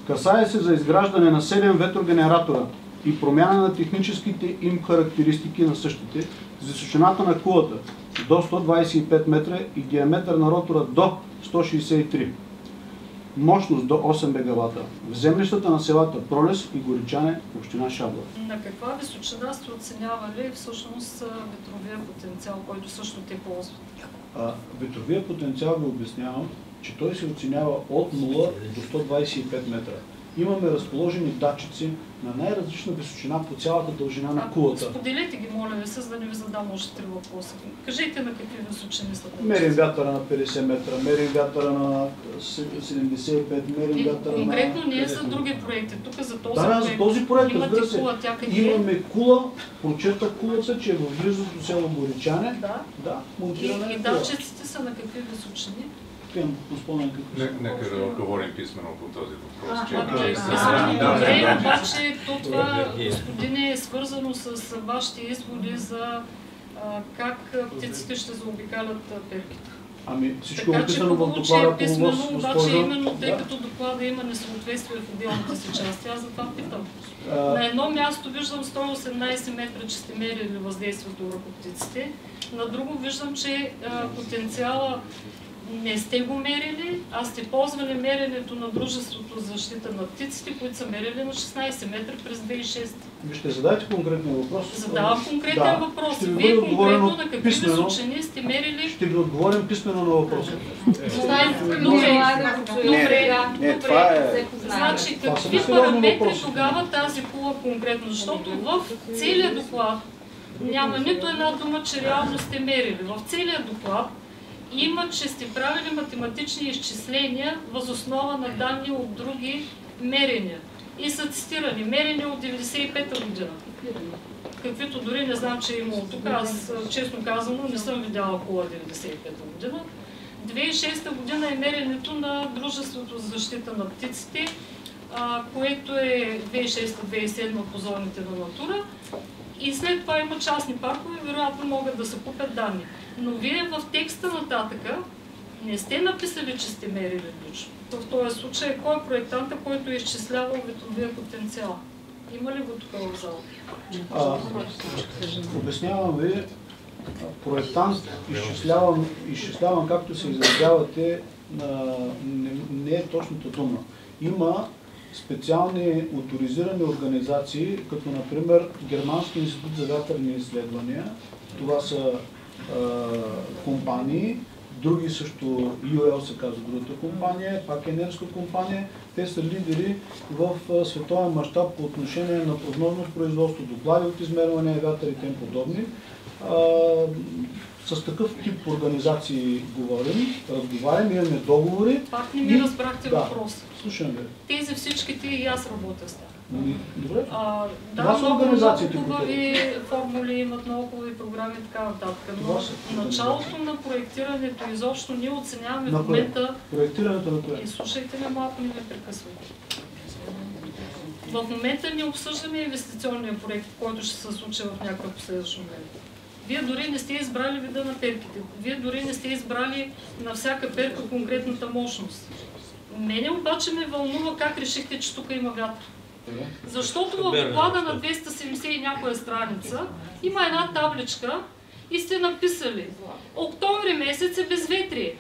Касае се за изграждане на 7 ветрогенератора и промяна на техническите им характеристики на същите с височината на кулата до 125 метра и диаметър на ротора до 163. Мощност до 8 мегавата. В землищата на селата Пролес и Горичане, община Шабла. На каква височина сте оценявали всъщност ветровия потенциал, който също те ползват? Ветровия потенциал ви обяснявам, че той се оценява от 0 до 125 метра. Имаме разположени датчици на най-различна височина по цялата дължина на кулата. Споделете ги, моля ви, за да не ви задам още 3 въпроса. Кажете на какви височини са датчици. Мерим вятъра на 50 метра, мерим вятъра на 75, мерим вятъра на... Конкретно не е за други проекти, тук за този проект. Да, за този проект, разбира се. Кула, имаме кула, прочерта кулата, че е в близост до село Горичане. Да, монтиране. И датчиците са на какви височини? Нека да отговорим писмено по този въпрос. Добре, обаче това, господине, е свързано с вашите изводи за как птиците ще заобикалят перките. Всичко е описано в доклада по ВОС, обаче именно тъй като доклада има несъответствие в отделните си части, аз затова питам. На едно място виждам 118 метра, че сте мерили въздействието върху птиците, на друго виждам, че потенциала не сте го мерили, а сте ползвали меренето на Дружеството за защита на птиците, които са мерили на 16 метра през 2006. Ще задайте конкретния въпрос. Задавам конкретен въпрос. Вие конкретно на какви височини сте мерили? Ще ви отговорим писмено на въпроса. Добре. Значи, какви параметри тогава тази кула конкретно? Защото в целия доклад няма нито една дума, че реално сте мерили. В целия доклад има, че сте правили математични изчисления въз основа на данни от други мерения. И са цитирани мерения от 95-та година. Каквито дори не знам, че е имало тук. Аз, честно казано, не съм видяла кула 95-та година. 2006 година е меренето на Дружеството за защита на птиците, което е 2006-2007 по зоните на Натура. И след това има частни паркове, вероятно могат да се купят данни. Но вие в текста нататъка не сте написали, че сте мерили лично. В този случай, кой е проектанта, който е изчислявал ветровия потенциал? Има ли го тук в залата? Обяснявам ви, проектант изчислявам както се изразявате, не е точната дума. Има специални оторизирани организации, като например Германски институт за вятърни изследвания. Това са компании, други също, UL се казва другата компания, пак е немска компания. Те са лидери в световен мащаб по отношение на прогнозно производство, доклади от измерване, вятър и тем подобни. С такъв тип организации разговарям, имаме договори. Пак не ми разбрахте въпрос. Слушам ви. Тези всичките и аз работя с тях. Добре. Да, много хубави формули имат, много хубави програми и така нататък. Но началото на проектирането изобщо ние оценяваме в момента... Проектирането на това. И слушайте ме малко, не ме прекъсвайте. В момента не обсъждаме инвестиционния проект, който ще се случи в някакъв последващ момент. Вие дори не сте избрали вида на перките. Вие дори не сте избрали на всяка перка конкретната мощност. Мене обаче ме вълнува как решихте, че тук има вятър. Защото в доклада на 270 и някоя страница има една табличка и сте написали октомври месец е безветрие.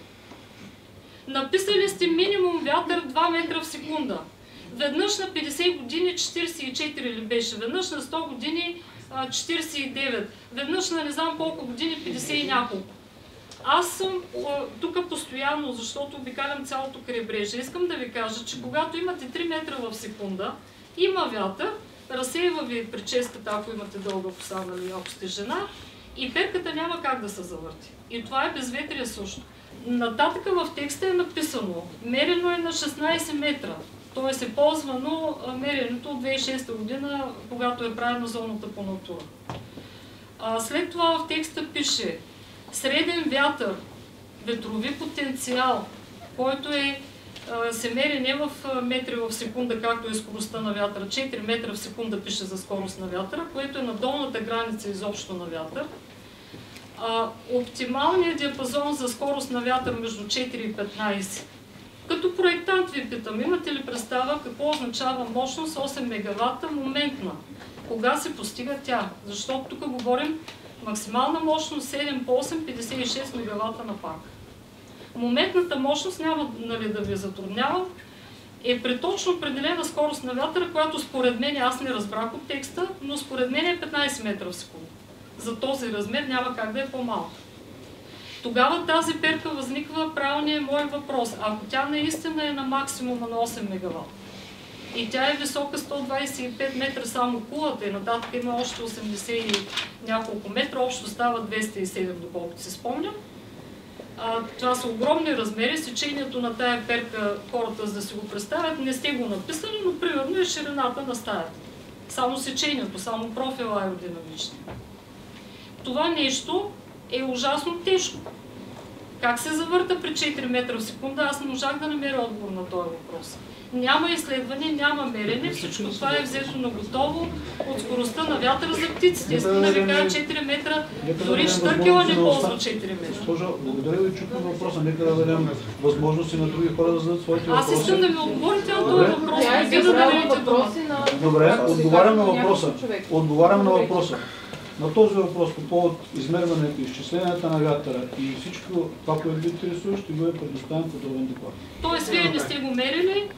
Написали сте минимум вятър 2 метра в секунда. Веднъж на 50 години 44 ли беше, веднъж на 100 години 49, веднъж на не знам колко години 50 и няколко. Аз съм тук постоянно, защото обикалям цялото крайбрежие. Искам да ви кажа, че когато имате 3 метра в секунда, има вятър, разсейва ви прическата, ако имате дълга коса, нали, ако сте жена, и перката няма как да се завърти. И това е безветрие също. Нататъка в текста е написано, мерено е на 16 метра. Т.е. е ползвано меренето от 2006 година, когато е правена зоната по натура. След това в текста пише среден вятър, ветрови потенциал, който се мери не в метри в секунда, както е скоростта на вятъра. 4 метра в секунда пише за скорост на вятъра, което е на долната граница изобщо на вятър. Оптималният диапазон за скорост на вятър между 4 и 15 Като проектант ви питам, имате ли представа какво означава мощност 8 мегавата моментна? Кога се постига тя? Защото тук говорим максимална мощност 7 по 8, 56 мегавата на парк. Моментната мощност, няма да ви затруднявам, е при точно определена скорост на вятъра, която според мен, аз не разбрах от текста, но според мен е 15 метра в секунда. За този размер няма как да е по-малко. Тогава тази перка възниква правилният мой въпрос. Ако тя наистина е на максимума на 8 мегаватта и тя е висока 125 метра само кулата и нататък има още 80 и няколко метра, общо става 207, доколкото се спомням. Това са огромни размери, сечението на тая перка, хората за да си го представят, не сте го написали, но примерно е ширината на стаята. Само сечението, само профил аеродинамичния. Това нещо е ужасно тежко. Как се завърта при 4 метра в секунда, аз не можах да намеря отговор на този въпрос. Няма изследване, няма мерене, всичко това е взето на готово от скоростта на вятъра за птиците. Искам да ви кажа 4 метра, дори щъркела не ползва 4 метра. Госпожо, благодаря ви, чухме въпроса. Нека да дадем възможности на други хора да зададат своите въпроси. Аз искам да ми отговорите на този въпрос, преди да дадете дума. Добре, отговарям на въпроса. Отговарям на въпроса. На този въпрос по повод измерването, изчисленията на вятъра и всичко това, което ви интересува, ще бъде предоставен подробен доклад. Тоест, вие не сте го мерили?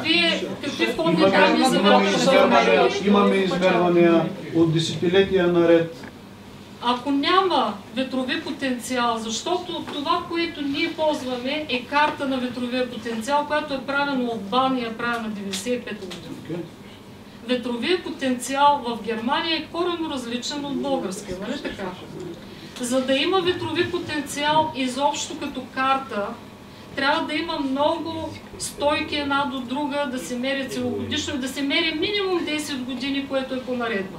Вие какви входни данни за вятъра? Имаме измервания от десетилетия наред. Ако няма ветрови потенциал, защото това, което ние ползваме, е карта на ветровия потенциал, която е правена от БАН и е правена 95-та година. Ветровия потенциал в Германия е коренно различен от българския, нали така? За да има ветрови потенциал изобщо като карта, трябва да има много стойки една до друга, да се мери целогодишно и да се мери минимум 10 години, което е по наредба.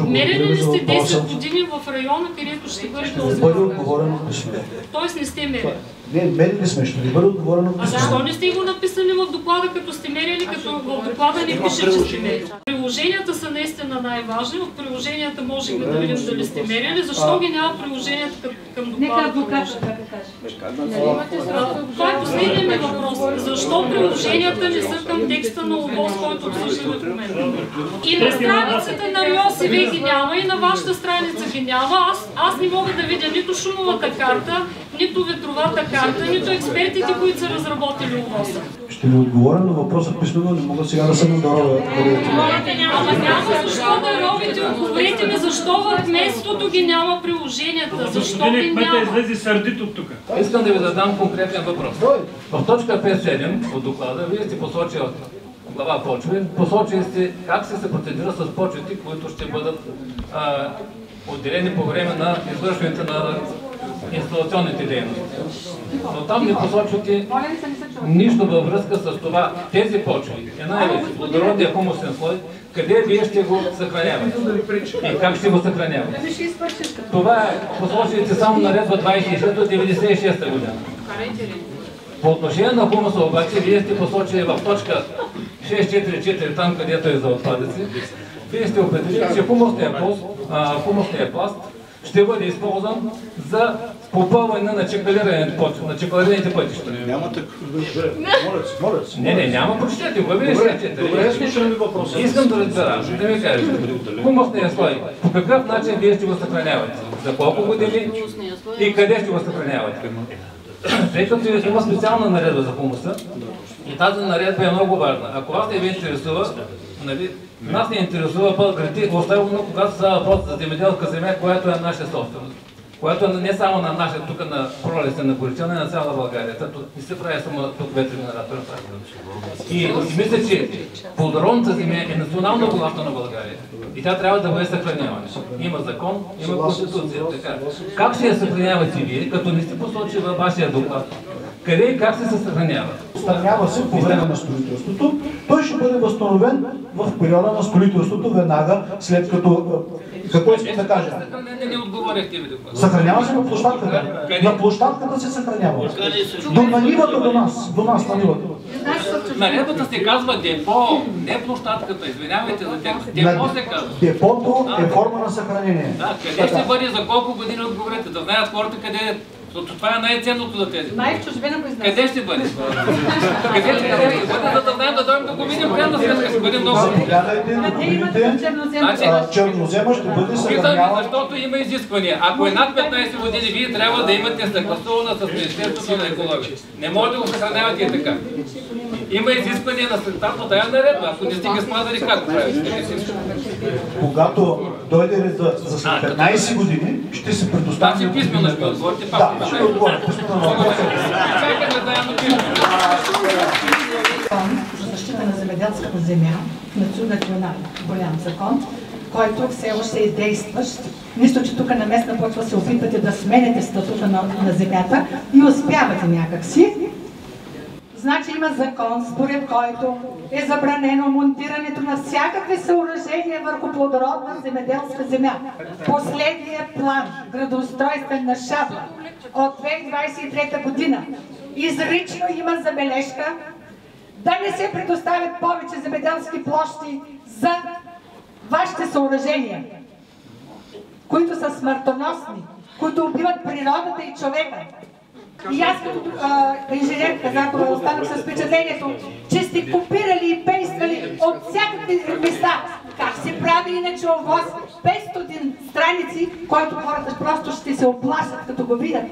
Мерили ли сте 10 години в района, където ще бъде този въпрос? Тоест не сте мерили? Не, мерили сме, ще ви бъде отговорено. А защо не сте го написали в доклада, като сте мерили, като в доклада не пише, че сте мерили? Приложенията са наистина най-важни. От приложенията можем да видим дали сте мерили. Защо ги няма приложенията към доклада? Това е последният ми въпрос. Защо приложенията не са към текста на ОВОС, който обсъждаме в момента? И на страницата на РИОСВ ги няма, и на вашата страница ги няма. Аз не мога да видя нито шумовата карта, нито ветровата карта, нито експертите, които са разработили ОВОС-а. Ще ви отговоря на въпроса писмено, не мога сега да се надорова. Ама няма защо да ровите, отговорите ми, защо в местото ги няма приложенията, защо ги няма? Излезе сърдит от тук. Искам да ви задам конкретен въпрос. В точка 5.7 от доклада, вие сте посочили от глава почви, посочили сте как се процедира с почвите, които ще бъдат отделени по време на извършването на инсталационните дейности. Но там не посочвате нищо във връзка с това, тези почви, най-вече плодородния хумусен слой, къде вие ще го съхранявате и как ще го съхранявате. Това е посочите само наредба 26 от 96 година. По отношение на хумуса обаче, вие сте посочили в точка 6.4.4, там където е за отпадъци, вие сте определили, че хумусният пласт ще бъде използван за попълване на чекалираните пътища. Няма такъв. Моля се. Не, няма, прочетете го, вие ще Добре, слушам ви въпроса. Искам да разбера, да ми кажете, хумусният слой, по какъв начин вие ще го съхранявате? За колко години и къде ще го съхранявате? Тъй като има специална наредба за хумуса и тази наредба е много важна. Ако вас не ви интересува, нас не интересува българите, особено когато става въпрос за земеделска земя, която е наша собственост. Която е не само на наша, тук на пролеса на горите, но и на цяла България. Тато не се прави само тук ветрени генератори. И мисля, че плодородната земя е национално богатство на България. И тя трябва да бъде съхранявана. Има закон, има конституция. Как ще я съхранявате вие, като не сте посочили във вашия доклад? Къде и как се съхранява? Съхранява се по време на строителството. Той ще бъде възстановен в периода на строителството, веднага след като... Какво искам да кажа? Не отговорихте ви доклад. Съхранява се на площадката. На площадката се съхранява. До нивата до нас на нивата. Наредбата се казва депо, не площадката, извинявайте за тях. Депо се казва. Депото е форма на съхранение. Да, къде ще бъде, за колко години отговорите, да знаят хората къде Защото това е най-ценното за тези. Май в чужбина го изнася. Къде ще бъде? Къде ще бъде? За да знаем да дойдем да го видим, крайна сметка ще бъде много. Къде има такъв чернозем? Чернозема ще бъде съхраняван. Защото има изисквания. Ако е над 15 години, вие трябва да имате съгласувана с Министерството на екология. Не може да го съхранявате и така. Има изисквания на статутната наредба, ако не сте ги смазали, как правите? Когато дойде ред за след 15 години, ще се предостави... Значи писмено ще отговорите пак. Да, ще отговоря писмено на въпроса. Чакаме заедно писмено. За защита на земеделската земя, национален голям закон, който все още е действащ. Нищо, че тук на местна почва се опитвате да сменяте статута на земята и успявате някакси. Значи има закон, според който е забранено монтирането на всякакви съоръжения върху плодородна земеделска земя. Последният план, градоустройствен на Шабла от 2023 година, изрично има забележка да не се предоставят повече земеделски площи за вашите съоръжения, които са смъртоносни, които убиват природата и човека. И аз като инженер казахме, останах с впечатлението, че сте копирали и пействали от всякакви места. Как се прави иначе ОВОС 500 страници, който хората просто ще се оплашат като го видят.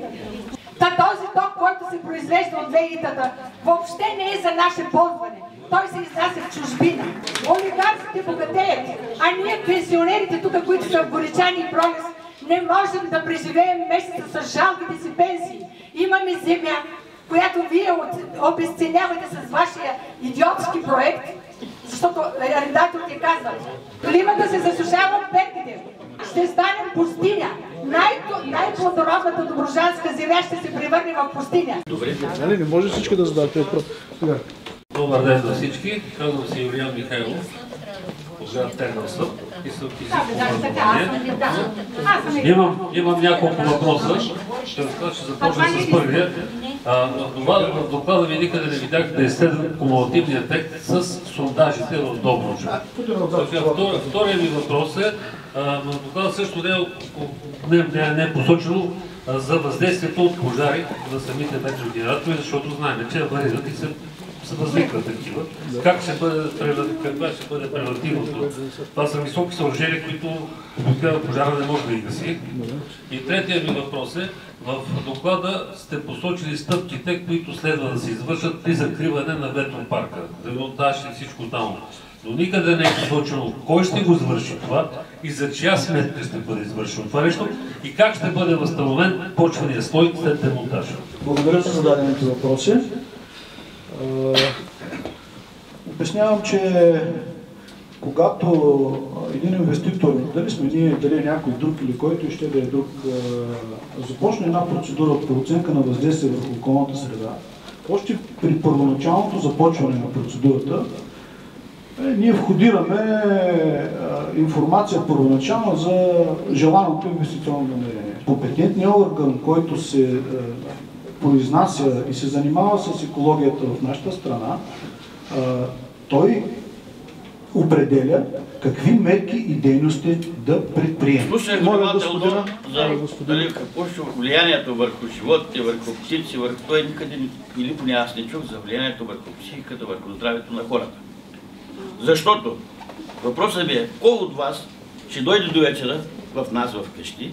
Та този ток, който се произвежда от ВЕИ-тата, въобще не е за наше ползване. Той се изнася в чужбина. Олигарсите богатеят, а ние пенсионерите тук, които са в Горичани и Пролес, не можем да преживеем месеца с жалките си пенсии. Имаме земя, която вие обезценявате с вашия идиотски проект, защото арендаторите казват, климата се засушава от перките, ще станем пустиня. Най-плодородната доброжанска земя ще се превърне в пустиня. Добре, не може всички да зададете въпрос. Добър ден за всички. Казвам се Юлиан Михайлов, от град Тернопол и съм физик по образование. Имам няколко въпроса. Ще започна с първия. В доклада ви никъде не видях да изследвам кумулативния ефект с сондажите в Добруджа. Втория ми въпрос е, в доклада също не е посочено за въздействието от пожари на самите ветрогенератори, защото знаем, че аварират и се възникват такива. Каква ще бъде превентивното? Това са високи съоръжения, които обикновено пожара не може да ги гаси. И третия ми въпрос е, в доклада сте посочили стъпките, които следва да се извършат при закриване на ветропарка. Демонтаж и всичко там. Но никъде не е посочено кой ще го извърши това и за чия сметка ще бъде извършено това нещо и как ще бъде възстановен почвения слой след демонтажа. Благодаря за зададените въпроси. Обяснявам, че когато един инвеститор, дали сме ние, дали е някой друг или който и ще да е друг, започне една процедура по оценка на въздействие върху околната среда, още при първоначалното започване на процедурата, ние входираме информация първоначално за желаното инвестиционно намерение. Компетентният орган, който се произнася и се занимава с екологията в нашата страна, той определя какви мерки и дейности да предприеме. Слушай внимателно за какво ще влиянието върху животите, върху птици, върху той никъде или поне аз не чух за влиянието върху психиката, върху здравето на хората. Защото въпросът ми е, кой от вас ще дойде до вечера в нас в къщи,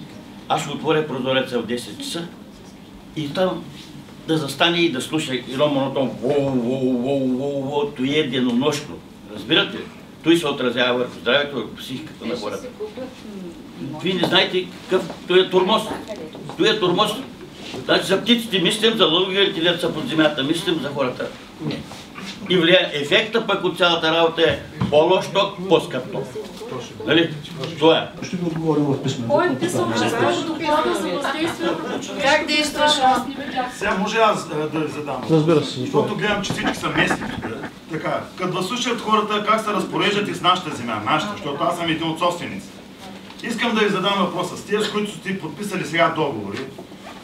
аз ще отворя прозореца в 10 часа и там да застане и да слуша едно монотон воу, той е денонощно. Разбирате ли? Той се отразява върху здравето, върху психиката на хората. Вие не знаете какъв той е тормоз. Той е тормоз. Значи за птиците мислим, за лъвовете деца под земята мислим, за хората не. И ефекта пък от цялата работа е по-лош ток, по-скъп ток. Нали? Това е. Ще ви отговорим в писмено. Кой е писал, че трябва доклада за въздействие върху човека? Как действаш? Сега може аз да ви задам. Разбира се. Защото гледам, че всички са местни. Така, като слушат хората как се разпореждат и с нашата земя, защото аз съм един от собствениците. Искам да ви задам въпроса. С тези, с които сте подписали сега договори,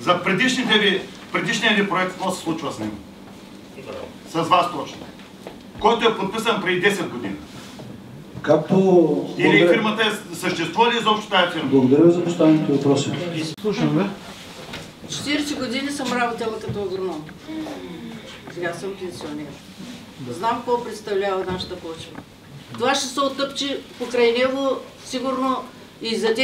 за предишния ви проект, какво се случва с него? С вас точно. Който е подписан преди 10 години. Или фирмата съществува ли изобщо тази фирма? Благодаря за поставените въпроси. Слушаме. 40 години съм работила като агроном. Сега съм пенсионер. Знам какво представлява нашата почва. Това ще се отъпчи покрай него сигурно и за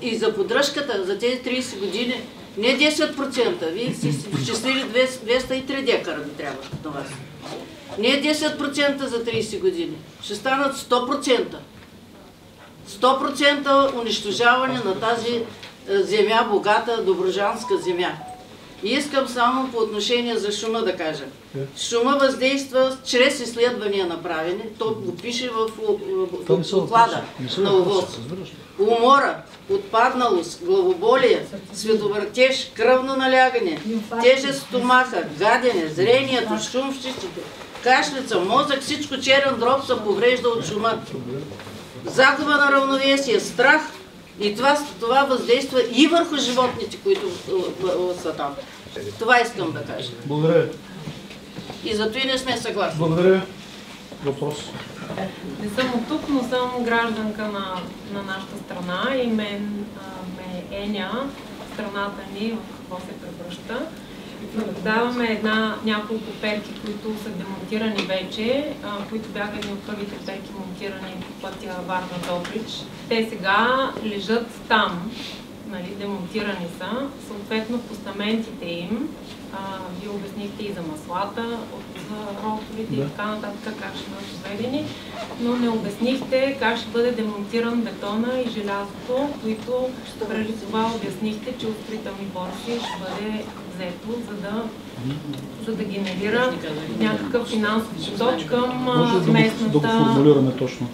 и за поддръжката за тези 30 години. Не 10%. Вие сте изчислили 203 декара би трябва на вас. Не 10% за 30 години. Ще станат 100%. 100% унищожаване на тази земя, богата добруджанска земя. И искам само по отношение за шума да кажа. Шума въздейства чрез изследвания направени, то го пише в доклада на ОВОС. Умора, отпадналост, главоболие, световъртеж, кръвно налягане, тежест стомаха, гадене, зрението, шум в щитите, кашлица, мозък, всичко черен дроб се поврежда от шума. Загуба на равновесие, страх и това въздейства и върху животните, които са там. Това искам да кажа. Благодаря. И зато и не сме съгласни. Благодаря. Въпрос. Не съм от тук, но съм гражданка на нашата страна и мен ме еня страната ни в какво се превръща. Наблюдаваме няколко перки, които са демонтирани вече, които бяха едни от първите перки монтирани по пътя Варна-Добрич. Те сега лежат там, нали, демонтирани са, съответно постаментите им. Вие обяснихте и за маслата, за роторите и така нататък как ще бъдат изведени, но не обяснихте как ще бъде демонтиран бетона и желязото, които преди това обяснихте, че от строителни борси ще бъде взето, за да генерира някакъв финансов поток към местната... Да го формулираме точно.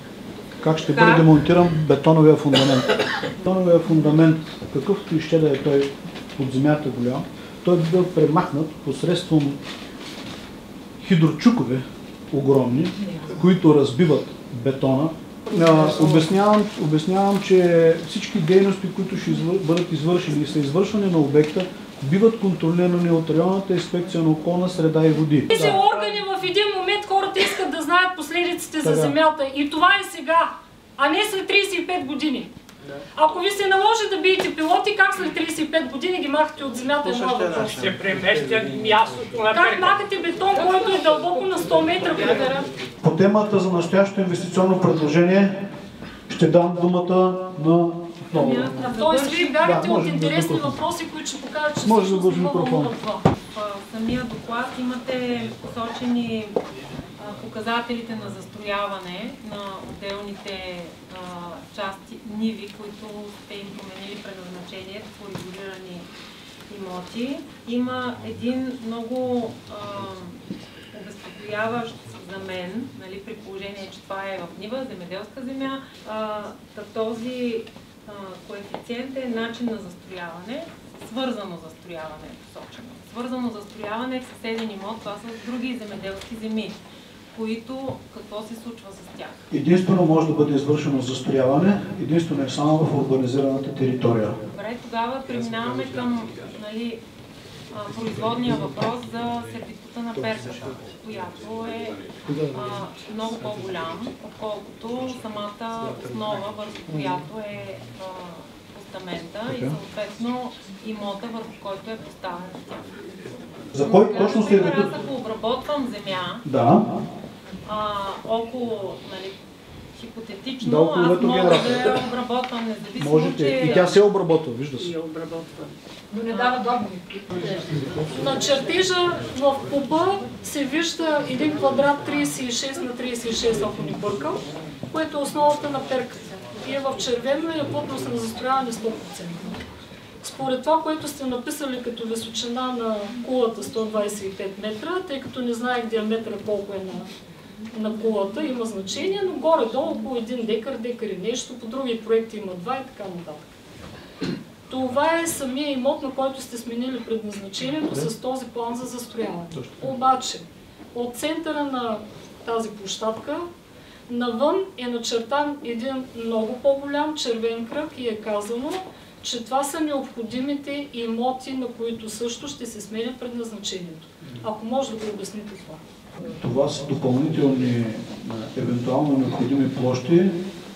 Как ще бъде демонтиран бетоновия фундамент? Бетоновия фундамент, какъвто и ще да е той от земята голям, той би бил премахнат посредством хидрочукове огромни, които разбиват бетона. Обяснявам, че всички дейности, които ще бъдат извършени и са извършвани на обекта, биват контролирани от районната инспекция на околна среда и води. Тези органи в един момент хората искат да знаят последиците за земята. И това е сега, а не след 35 години. Ако ви се наложи да биете пилоти, как след 35 години ги махате от земята? Ще преместят мястото на как махате бетон, който е дълбоко на 100 метра? По темата за настоящото инвестиционно предложение ще дам думата на... Тоест, вие бягате от интересни въпроси, които ще покажат, че може да го микрофон. В самия доклад имате посочени показателите на застрояване на отделните части, ниви, които сте им променили предназначение по регулирани имоти. Има един много обезпокояващ за мен, нали, при положение, че това е в нива, земеделска земя, този коефициент е начин на застрояване, свързано застрояване е посочено. Свързано застрояване в съседен имот, това са други земеделски земи, които какво се случва с тях? Единствено може да бъде извършено застрояване, единствено е само в урбанизираната територия. Добре, тогава преминаваме към производния въпрос за сервитута на перката, която е много по-голям, отколкото самата основа, върху която е постамента и съответно имота, върху който е поставен тя. За кой точно сервитут? Аз ако обработвам земя, около, нали, хипотетично, аз мога да я обработвам независимо, можете. И тя се обработва, вижда се. Но не дава добив. На чертежа в куба се вижда един квадрат 36 на 36, ако не бъркам, което е основата на перката. И е в червено и е плътност на застрояване 100%. Според това, което сте написали като височина на кулата 125 метра, тъй като не знаех диаметра колко е на кулата, има значение, но горе-долу около 1 декар, декар и нещо, по други проекти има 2 и така нататък. Това е самия имот, на който сте сменили предназначението с този план за застрояване. Обаче, от центъра на тази площадка, навън е начертан един много по-голям червен кръг и е казано, че това са необходимите имоти, на които също ще се сменя предназначението. Ако може да го обясните това. Това са допълнителни, евентуално необходими площи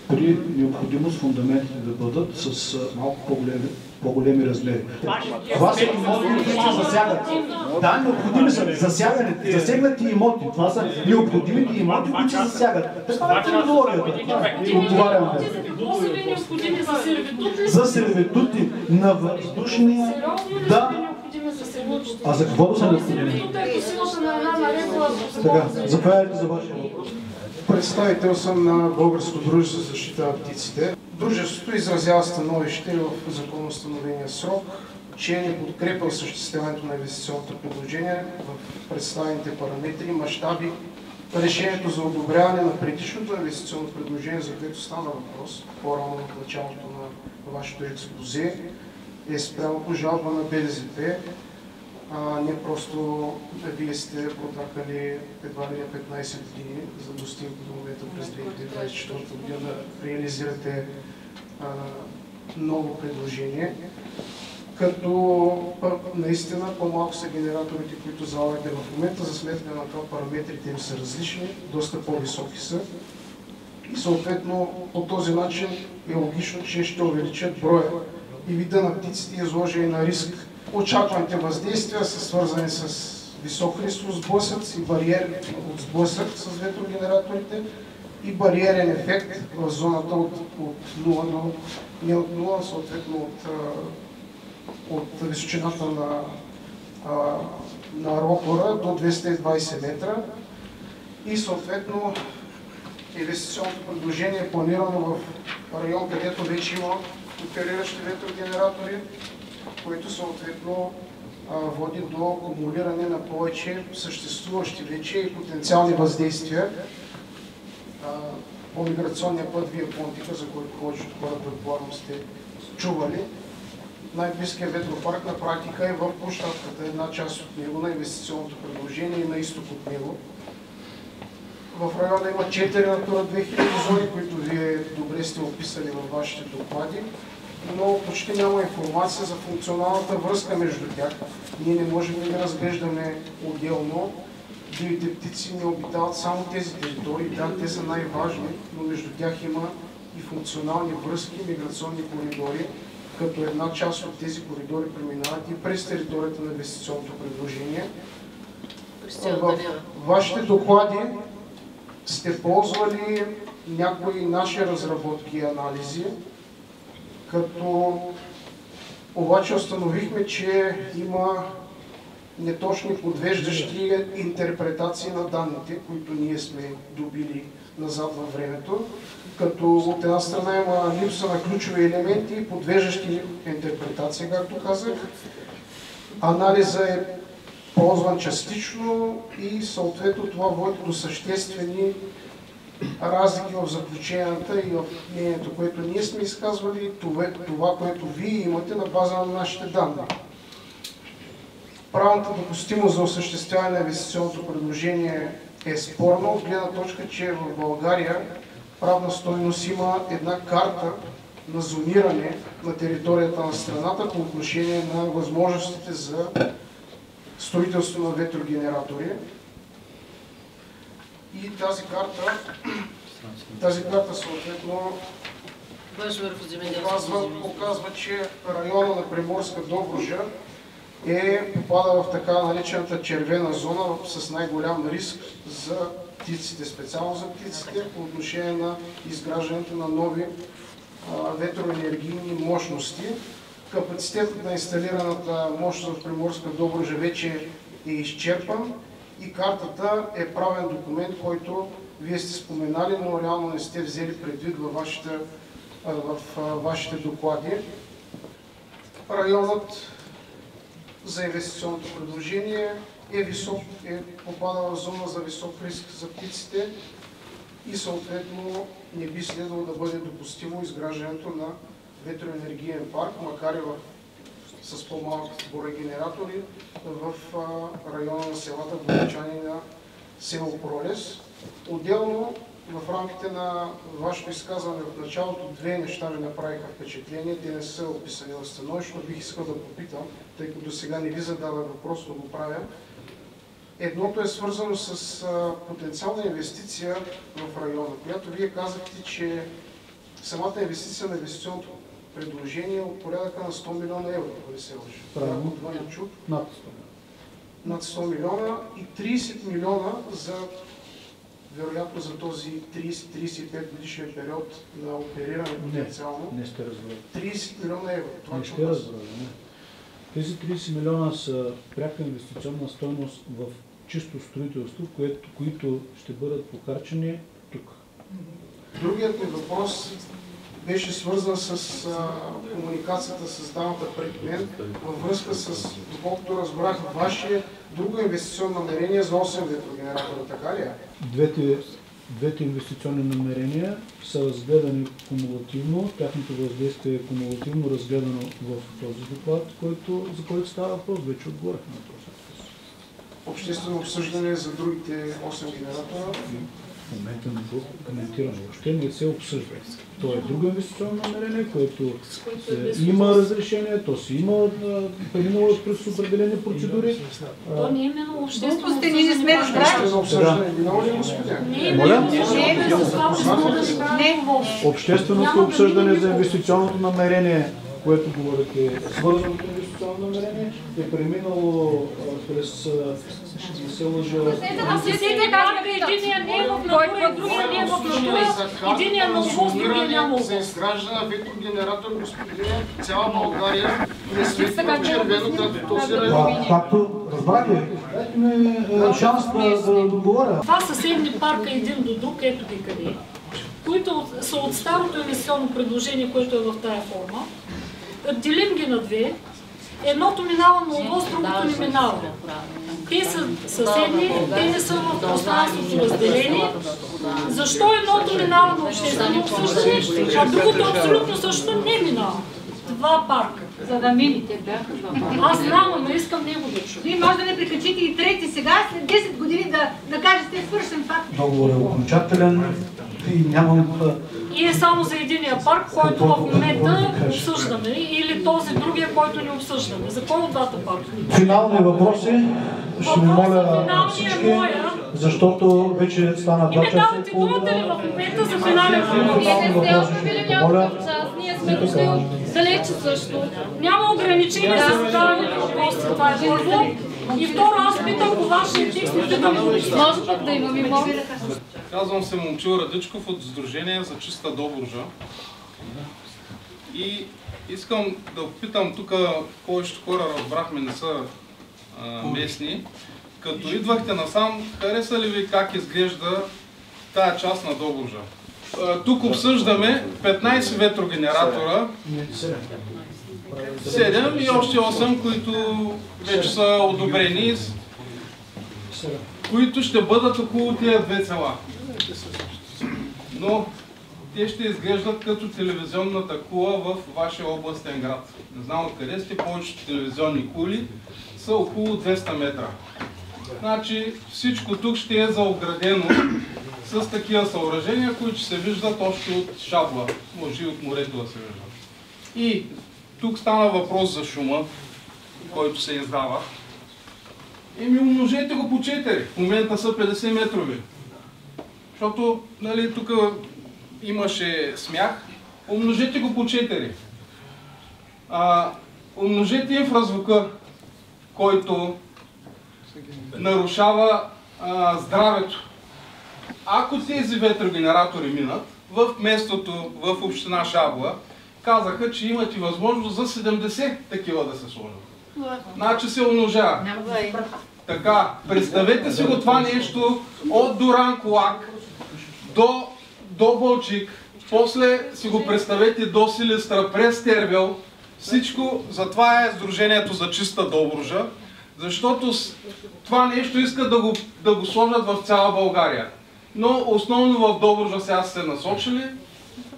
при необходимост фундаментите да бъдат с малко по-големи размери. Това са имоти, които се засягат. Да, необходими са засегнати имоти. Това са необходимите имоти, които се засягат. Това е терминологията. Какво са ви необходими за сервитути? За сервитути на въздушни... Да. А за какво да са необходими? Така, заповядайте за вашия въпрос. Представител съм на Българско дружество за защита на птиците. Дружеството изразява становище в законоустановения срок, че не подкрепя осъществяването на инвестиционното предложение в представените параметри, мащаби. Решението за одобряване на предишното инвестиционно предложение, за което стана въпрос по-рано в началото на вашето експозе, е спрямо по жалба на БДЗП. Не просто вие сте протакали едва ли не 15 години, за да достигнете до момента през 2024 година да реализирате ново предложение. Като наистина по-малко са генераторите, които залагате в момента, за сметка на това параметрите им са различни, доста по-високи са. И съответно по този начин е логично, че ще увеличат броя и вида на птиците, изложени на риск. Очакваните въздействия са свързани с висок риск от сблъсък и бариер от сблъсък с ветрогенераторите и бариерен ефект в зоната от 0 до не от 0, съответно от височината на ротора до 220 метра. И съответно инвестиционното предложение е планирано в район, където вече има опериращи ветрогенератори, което съответно води до акумулиране на повече съществуващи вече и потенциални въздействия по миграционния път Вия Понтика, за който повечето хора предполагам сте чували. Най-близкият ветропарк на практика е в площадката, една част от него на инвестиционното предложение и на изток от него. В района има 4 Натура 2000 зони, които вие добре сте описали във вашите доклади, но почти няма информация за функционалната връзка между тях. Ние не можем да ги разглеждаме отделно. Дивите птици не обитават само тези територии, да, те са най-важни, но между тях има и функционални връзки, миграционни коридори, като една част от тези коридори преминават и през територията на инвестиционното предложение. В вашите доклади сте ползвали някои наши разработки и анализи, като обаче установихме, че има неточни подвеждащи интерпретации на данните, които ние сме добили назад във времето, като от една страна има липса на ключови елементи и подвеждащи интерпретации, както казах. Анализа е ползван частично и съответно това води до съществени разлики в заключенията и в мнението, което ние сме изказвали, това, което вие имате на база на нашите данни. Правната допустимост за осъществяване на инвестиционното предложение е спорно, от гледна точка, че в България правна стойност има една карта на зониране на територията на страната по отношение на възможностите за строителство на ветрогенератори. И тази карта съответно показва, че района на Приморска Добруджа попада в така наречената червена зона с най-голям риск за птиците, специално за птиците, по отношение на изграждането на нови ветроенергийни мощности. Капацитетът на инсталираната мощност в Приморска Добруджа вече е изчерпан и картата е правен документ, който вие сте споменали, но реално не сте взели предвид във вашите доклади. Районът за инвестиционното предложение попада в зона за висок риск за птиците и съответно не би следвало да бъде допустимо изграждането на ветроенергиен парк, макар и с по-малък брой генератори в района на селата Горичани на село Пролес. Отделно в рамките на вашето изказване в началото две неща ми направиха впечатление. Те не са описани в становището, бих искал да попитам, тъй като до сега не ви задавах въпрос, но го правя. Едното е свързано с потенциална инвестиция в района, която вие казахте, че самата инвестиция на инвестиционното предложение е от порядъка на 100 милиона евро, ако не се лъжа. Правилно. Над 100 милиона и 30 милиона вероятно за този 30-35 годишен период на опериране потенциално. Не сте разбрали. 30 милиона евро. Не сте разбрали. Тези 30 милиона са пряка инвестиционна стойност в чисто строителство, които ще бъдат похарчени тук. Другият ми въпрос беше свързан с комуникацията с дамата пред мен във връзка с, доколкото разбрах, ваше друго инвестиционно намерение за 8 ветрогенератора, така ли е? Двете инвестиционни намерения са разгледани кумулативно, тяхното въздействие е кумулативно разгледано в този доклад, за който става въпрос, вече отговорихме на този въпрос. Обществено обсъждане за другите 8 генератора? В момента не го коментираме, въобще не се обсъжда. То е друго инвестиционно намерение, което има разрешение, то си има преминало през определени процедури. То не е именно обществено обсъждане. Ние не сме разбрали. Общественото обсъждане за инвестиционното намерение, което говорите, свързаното инвестиционно намерение, е преминало през единия не е в натура, другия не е в натура, единия на ОВОС, другия няма ОВОС. За изграждане ветрогенератор, господине, цяла България не светва червено, като този район. Както разбрахте, дайте ми шанс да договоря. Това съседни парка един до друг, ето ги къде, които са от старото инвестиционно предложение, което е в тая форма. Делим ги на две. Едното минава на ОВОС, другото не минава. Те са съседни, те не са в пространството разделени. Защо едното минава на обществено обсъждане, а другото абсолютно също не минава? Два парка. За да мините бяха два парка. Аз знам, но искам него да чуя. Вие може да не прекачите и трети сега, след 10 години да кажете свършен факт. Договор е окончателен и нямам... И е само за единия парк, който в момента обсъждаме, или този другия, който не обсъждаме. За кой от двата парка? Финални въпроси. Ще ви моля всички, защото вече стана 2 часа. Давате думата ли в момента за финален въпрос? Вие не сте оставили някакъв час, ние сме дошли далече също. Няма ограничение за задаване на въпроси, това е първо. И второ, аз питам по вашия текст, не питам по лично. Може пък да имам и мога. Казвам се Момчил Радичков от Сдружение за чиста Добруджа. И искам да питам, тук повечето хора разбрахме, не са местни. Като идвахте насам, хареса ли ви как изглежда тая част на Добруджа? Тук обсъждаме 15 ветрогенератора, 7 и още 8, които вече са одобрени, които ще бъдат около тия две села. Но те ще изглеждат като телевизионната кула в вашия областен град. Не знам откъде сте, повечето телевизионни кули са около 200 метра. Значи всичко тук ще е заоградено с такива съоръжения, които се виждат още от Шабла, може и от морето да се виждат. И тук стана въпрос за шума, който се издава. Еми умножете го по 4. В момента са 50 метрови. Защото, нали, тук имаше смях. Умножете го по 4. Умножете инфразвука, който нарушава здравето. Ако тези ветрогенератори минат, в местото, в община Шабла, казаха, че имате възможност за 70 такива да се сложат. Значи се умножава. Така, представете си го това нещо от Дуранкулак до Балчик, после си го представете до Силистра, през Тервел. Всичко, затова е Сдружението за чиста Добруджа, защото това нещо искат да го сложат в цяла България. Но основно в Добруджа сега са се насочили.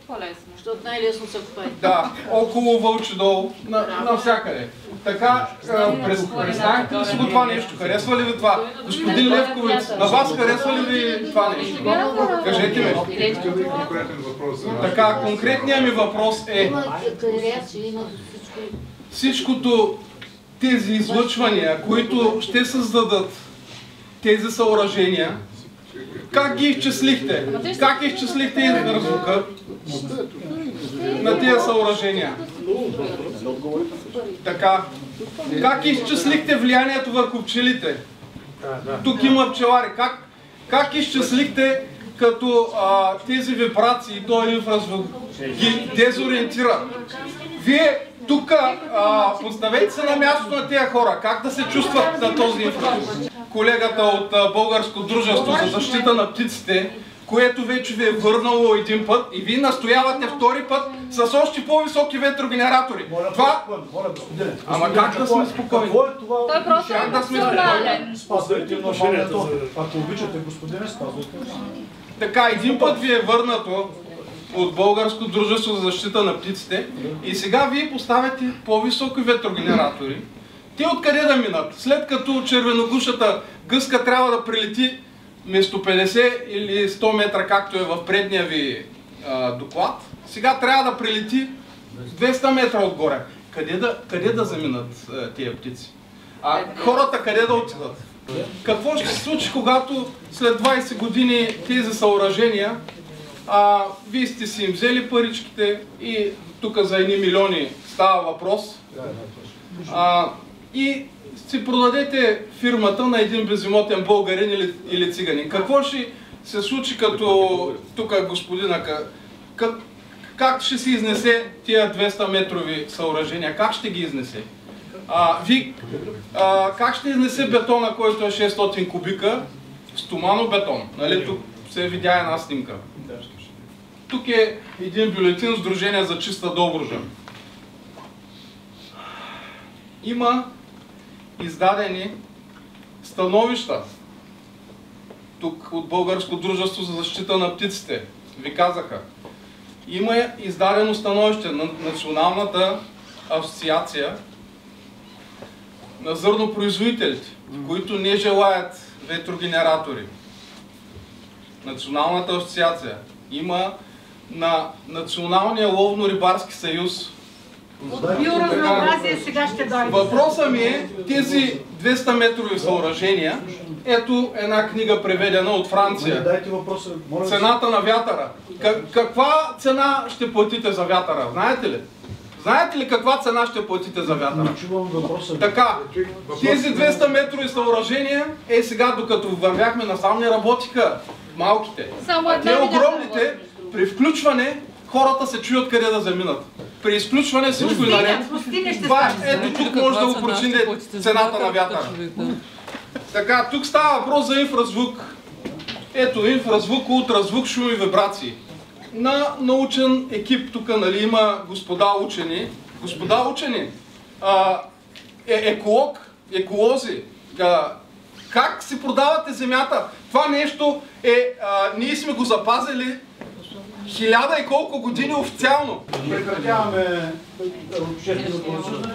По-лесно, защото най-лесно се купае. Да, около Вълчи дол, навсякъде. Така, представяте ли си го това нещо? Харесва ли ви това? Господин Левковиц, на вас харесва ли ви това нещо? Кажете ми. Така, конкретният ми въпрос е всичкото тези излъчвания, които ще създадат тези съоръжения, Как ги изчислихте? Как изчислихте инфразвука на тия съоръжения? Така. Как изчислихте влиянието върху пчелите? Тук има пчелари. Как изчислихте като тези вибрации, този инфразвук ги дезориентира? Вие тук поставете се на мястото на тези хора. Как да се чувстват на този инфразвук? Колегата от Българско дружество за защита на птиците, което вече ви е върнало един път и вие настоявате втори път с още по-високи ветрогенератори. Това... Ама как да сме спокойни? Той просто Как да сме спокойни? Спазвайте нормалното. Ако обичате, господине, спазвайте. Така, един път ви е върнато от Българско дружество за защита на птиците и сега вие поставяте по-високи ветрогенератори. Те откъде да минат? След като червеногушата гъска трябва да прилети вместо 50 или 100 метра, както е в предния ви доклад, сега трябва да прилети 200 метра отгоре. Къде да заминат тия птици? А хората къде да отидат? Какво ще се случи, когато след 20 години тези съоръжения, вие сте си им взели паричките и тук за едни милиони става въпрос, и си продадете фирмата на един безимотен българин или циганин. Какво ще се случи, като тук господина, как ще се изнесе тия 200 метрови съоръжения? Как ще ги изнесе? Как ще изнесе бетона, който е 600 кубика? Стоманобетон. Нали? Тук се видя една снимка. Тук е един бюлетин Сдружение за чиста Добруджа. Има издадени становища тук от Българско дружество за защита на птиците. Ви казаха. Има издадено становище на Националната асоциация на зърнопроизводителите, които не желаят ветрогенератори. Националната асоциация. Има на Националния ловно-рибарски съюз. От биоразнообразие сега ще дойде. Въпросът ми е тези 200 метрови съоръжения. Ето една книга преведена от Франция. Цената на вятъра. Каква цена ще платите за вятъра? Знаете ли? Знаете ли каква цена ще платите за вятъра? Така, тези 200 метрови съоръжения, сега докато вървяхме насам не работиха малките. Те огромните, при включване, хората се чуят къде да заминат. При изключване всичко е наред. Ето тук може да го прочините цената на вятъра. Така, тук става въпрос за инфразвук. Ето инфразвук, ултразвук, шум и вибрации. На научен екип тук, нали, има господа учени. Господа учени, еколози, как си продавате земята? Това нещо ние сме го запазили 1000 и колко години официално. Прекратяваме общественото обсъждане.